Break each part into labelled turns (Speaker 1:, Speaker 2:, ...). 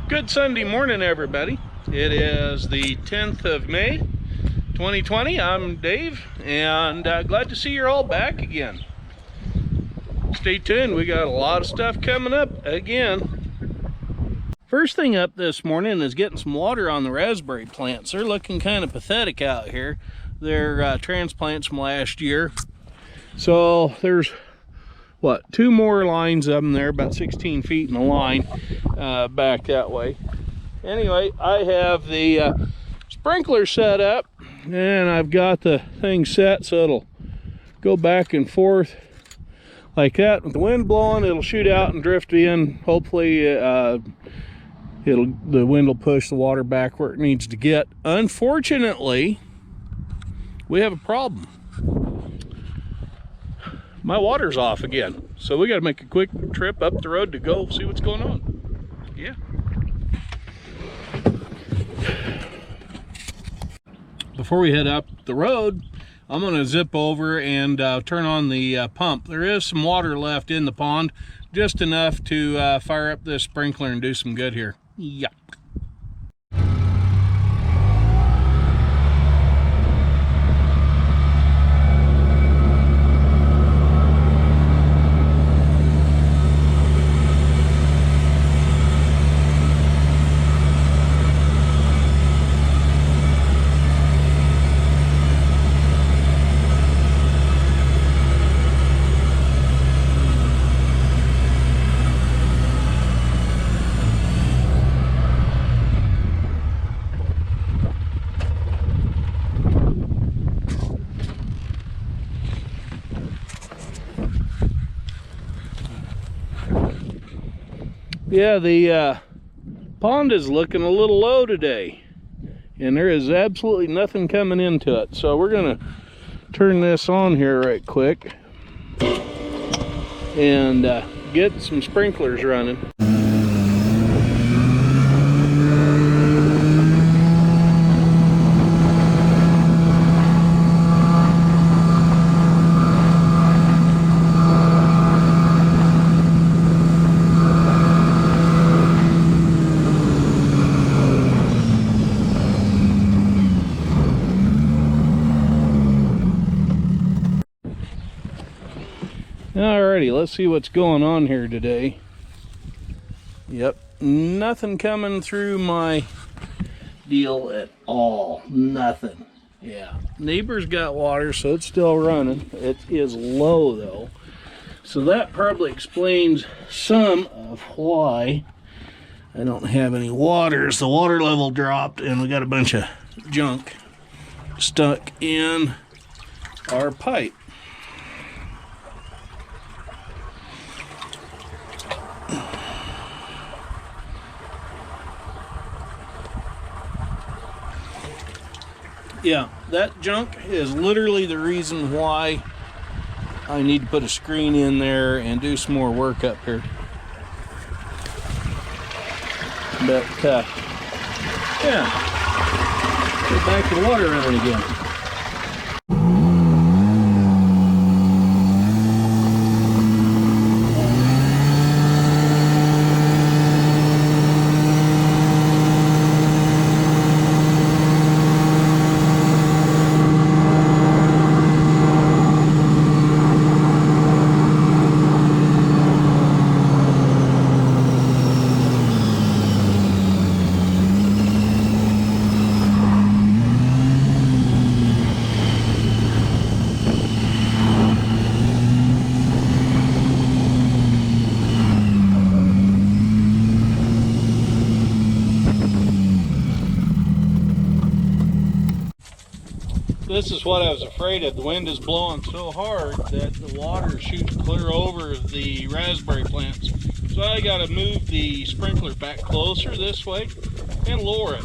Speaker 1: Good Sunday morning, everybody. It is the 10th of May, 2020. I'm Dave, and glad to see you're all back again. Stay tuned, we got a lot of stuff coming up again. First thing up this morning is getting some water on the raspberry plants. They're looking kind of pathetic out here. They're transplants from last year. So there's, what, 2 more lines of them there, about 16 feet in a line back that way. Anyway, I have the sprinkler set up, and I've got the thing set so it'll go back and forth like that. With the wind blowing, it'll shoot out and drift in. Hopefully the wind will push the water back where it needs to get. Unfortunately, we have a problem. My water's off again, so we got to make a quick trip up the road to go see what's going on. Yeah. Before we head up the road, I'm going to zip over and turn on the pump. There is some water left in the pond, just enough to fire up this sprinkler and do some good here. Yep. Yeah, the pond is looking a little low today, and there is absolutely nothing coming into it. So we're gonna turn this on here right quick and get some sprinklers running. Alrighty, let's see what's going on here today. Yep, nothing coming through my deal at all. Nothing. Yeah, neighbor's got water, so it's still running. It is low though, so that probably explains some of why I don't have any water. The water level dropped, and we got a bunch of junk stuck in our pipe. Yeah, that junk is literally the reason why I need to put a screen in there and do some more work up here. But, yeah, get back to water running again. This is what I was afraid of. The wind is blowing so hard that the water shoots clear over the raspberry plants. So I got to move the sprinkler back closer this way and lower it.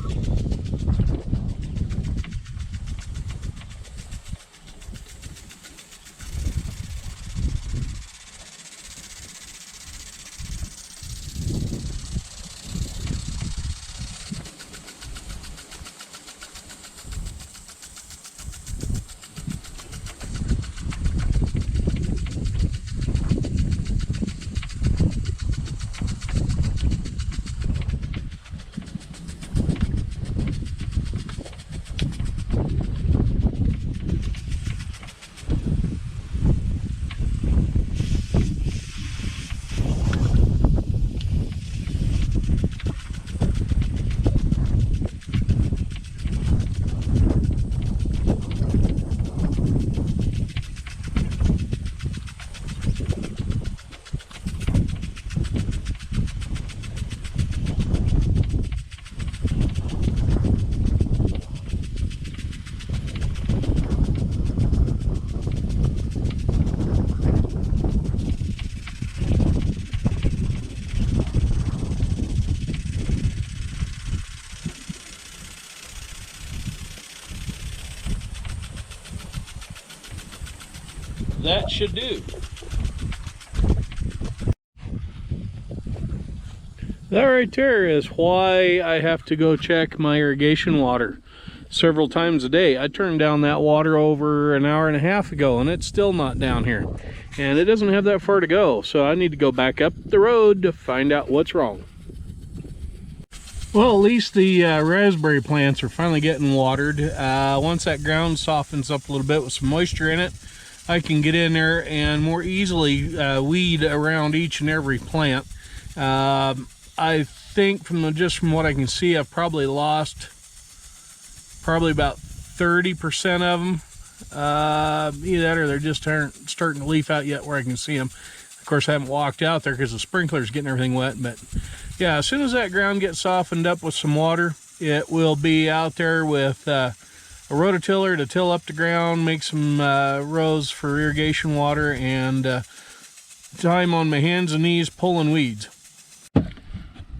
Speaker 1: that should do. That right there is why I have to go check my irrigation water several times a day. I turned down that water over an hour and a half ago and it's still not down here. And it doesn't have that far to go, so I need to go back up the road to find out what's wrong. Well, at least the raspberry plants are finally getting watered. Once that ground softens up a little bit with some moisture in it, I can get in there and more easily weed around each and every plant. I think from what I can see, I've probably lost about 30% of them. Either that or they just aren't starting to leaf out yet where I can see them. Of course, I haven't walked out there because the sprinkler's getting everything wet, but yeah, as soon as that ground gets softened up with some water, it will be out there with a rototiller to till up the ground, make some rows for irrigation water, and time on my hands and knees pulling weeds.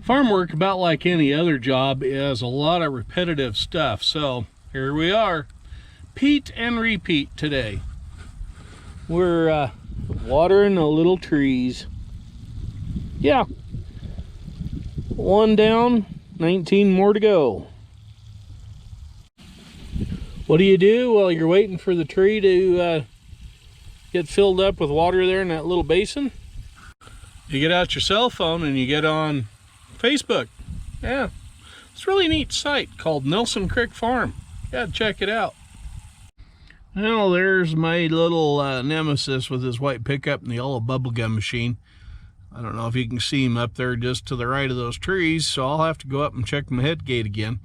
Speaker 1: Farm work, about like any other job, is a lot of repetitive stuff. So here we are, Pete and repeat today. We're watering the little trees. Yeah, one down, 19 more to go. What do you do while you're waiting for the tree to get filled up with water there in that little basin? You get out your cell phone and you get on Facebook. Yeah, it's a really neat site called Nelson Creek Farm. Yeah, check it out. Well, there's my little nemesis with his white pickup and the yellow bubblegum machine. I don't know if you can see him up there just to the right of those trees, so I'll have to go up and check my head gate again.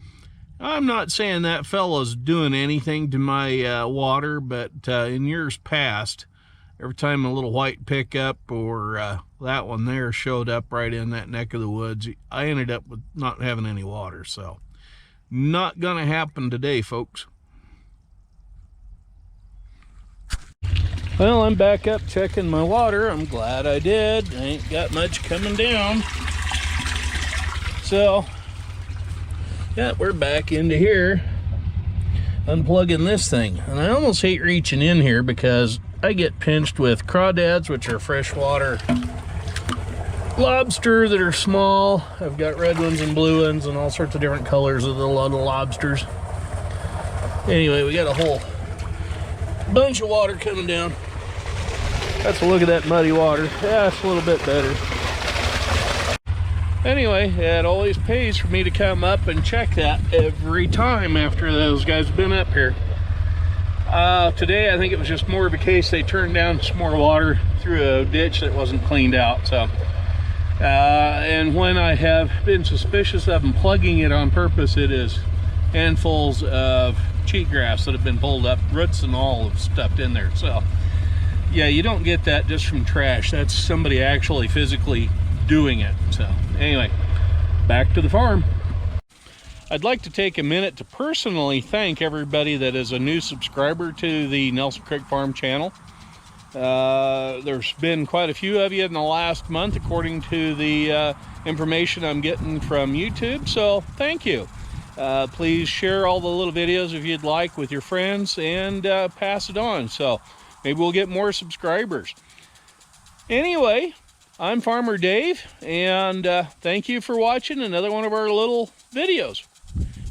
Speaker 1: I'm not saying that fellow's doing anything to my water, but in years past, every time a little white pickup or that one there showed up right in that neck of the woods, I ended up with not having any water. So not gonna happen today, folks. Well, I'm back up checking my water. I'm glad I did. I ain't got much coming down. So yeah, we're back into here unplugging this thing. And I almost hate reaching in here because I get pinched with crawdads, which are freshwater lobster that are small. I've got red ones and blue ones and all sorts of different colors of the little lobsters. Anyway, we got a whole bunch of water coming down. Let's look at that muddy water. Yeah, it's a little bit better. Anyway, it always pays for me to come up and check that every time after those guys have been up here. Today, I think it was just more of a case they turned down some more water through a ditch that wasn't cleaned out. So, and when I have been suspicious of them plugging it on purpose, it is handfuls of cheatgrass that have been pulled up, roots and all have stuffed in there. So, yeah, you don't get that just from trash. That's somebody actually physically doing it. So, anyway, back to the farm. I'd like to take a minute to personally thank everybody that is a new subscriber to the Nelson Creek Farm channel. There's been quite a few of you in the last month, according to the information I'm getting from YouTube, so thank you. Please share all the little videos if you'd like with your friends and pass it on, so maybe we'll get more subscribers. Anyway, I'm Farmer Dave, and thank you for watching another one of our little videos.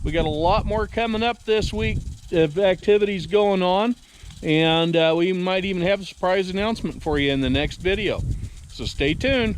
Speaker 1: We got a lot more coming up this week of activities going on, and we might even have a surprise announcement for you in the next video. So stay tuned.